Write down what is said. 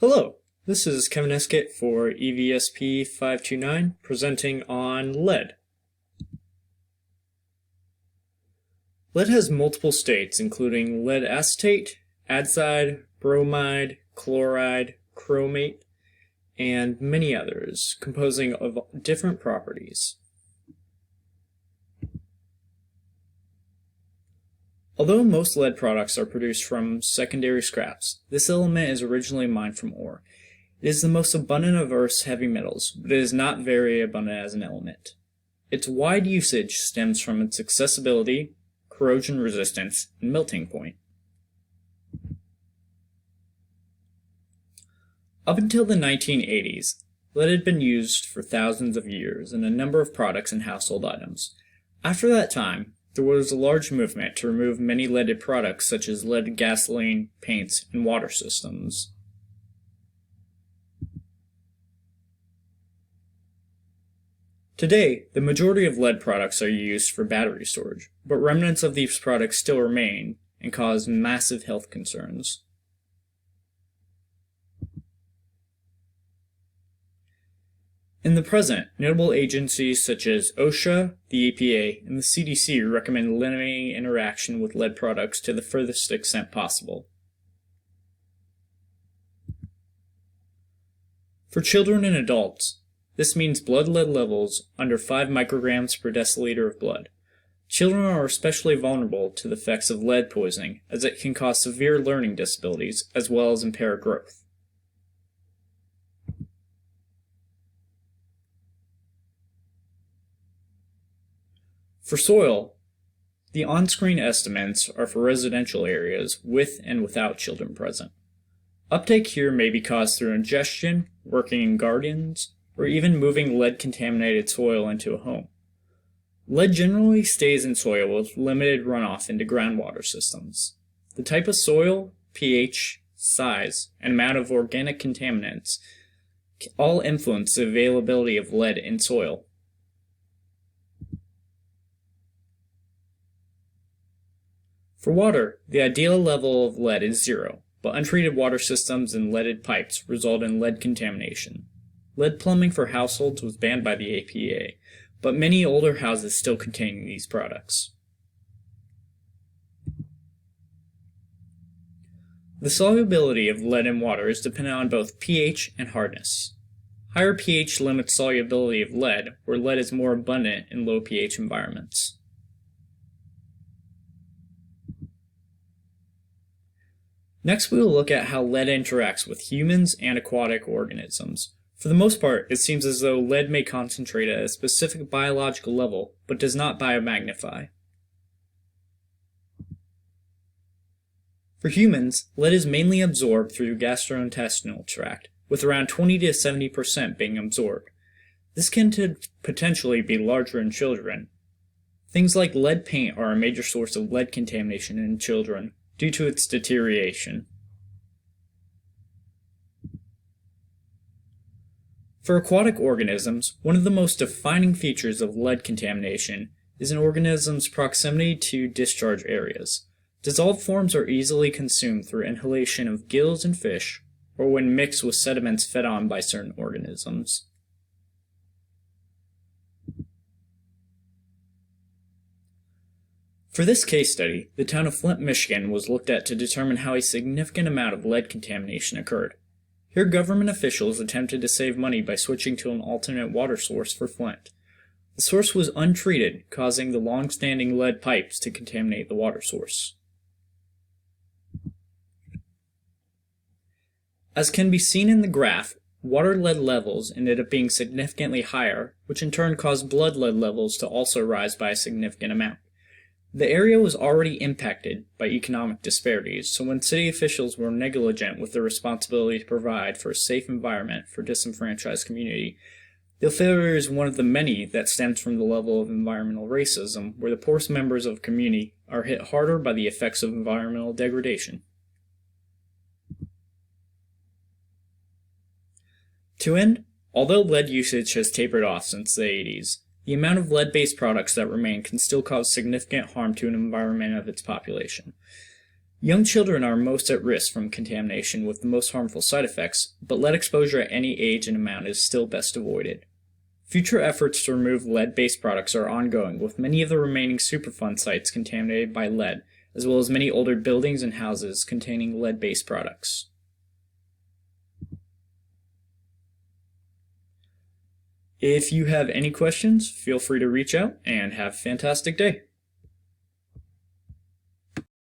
Hello, this is Kevin Eskett for EVSP529 presenting on lead. Lead has multiple states including lead acetate, azide, bromide, chloride, chromate, and many others, composing of different properties. Although most lead products are produced from secondary scraps, this element is originally mined from ore. It is the most abundant of Earth's heavy metals, but it is not very abundant as an element. Its wide usage stems from its accessibility, corrosion resistance, and melting point. Up until the 1980s, lead had been used for thousands of years in a number of products and household items. After that time, there was a large movement to remove many leaded products such as leaded gasoline, paints, and water systems. Today, the majority of lead products are used for battery storage, but remnants of these products still remain and cause massive health concerns. In the present, notable agencies such as OSHA, the EPA, and the CDC recommend limiting interaction with lead products to the furthest extent possible. For children and adults, this means blood lead levels under 5 micrograms per deciliter of blood. Children are especially vulnerable to the effects of lead poisoning, as it can cause severe learning disabilities as well as impair growth. For soil, the on-screen estimates are for residential areas with and without children present. Uptake here may be caused through ingestion, working in gardens, or even moving lead-contaminated soil into a home. Lead generally stays in soil with limited runoff into groundwater systems. The type of soil, pH, size, and amount of organic contaminants all influence the availability of lead in soil. For water, the ideal level of lead is 0, but untreated water systems and leaded pipes result in lead contamination. Lead plumbing for households was banned by the EPA, but many older houses still contain these products. The solubility of lead in water is dependent on both pH and hardness. Higher pH limits solubility of lead, where lead is more abundant in low pH environments. Next, we will look at how lead interacts with humans and aquatic organisms. For the most part, it seems as though lead may concentrate at a specific biological level, but does not biomagnify. For humans, lead is mainly absorbed through the gastrointestinal tract, with around 20 to 70% being absorbed. This can potentially be larger in children. Things like lead paint are a major source of lead contamination in children, due to its deterioration. For aquatic organisms, one of the most defining features of lead contamination is an organism's proximity to discharge areas. Dissolved forms are easily consumed through inhalation of gills and fish, or when mixed with sediments fed on by certain organisms. For this case study, the town of Flint, Michigan was looked at to determine how a significant amount of lead contamination occurred. Here, government officials attempted to save money by switching to an alternate water source for Flint. The source was untreated, causing the long-standing lead pipes to contaminate the water source. As can be seen in the graph, water lead levels ended up being significantly higher, which in turn caused blood lead levels to also rise by a significant amount. The area was already impacted by economic disparities, so when city officials were negligent with their responsibility to provide for a safe environment for disenfranchised community, the failure is one of the many that stems from the level of environmental racism, where the poorest members of a community are hit harder by the effects of environmental degradation. To end, although lead usage has tapered off since the 80s, the amount of lead-based products that remain can still cause significant harm to an environment of its population. Young children are most at risk from contamination with the most harmful side effects, but lead exposure at any age and amount is still best avoided. Future efforts to remove lead-based products are ongoing, with many of the remaining Superfund sites contaminated by lead, as well as many older buildings and houses containing lead-based products. If you have any questions, feel free to reach out and have a fantastic day.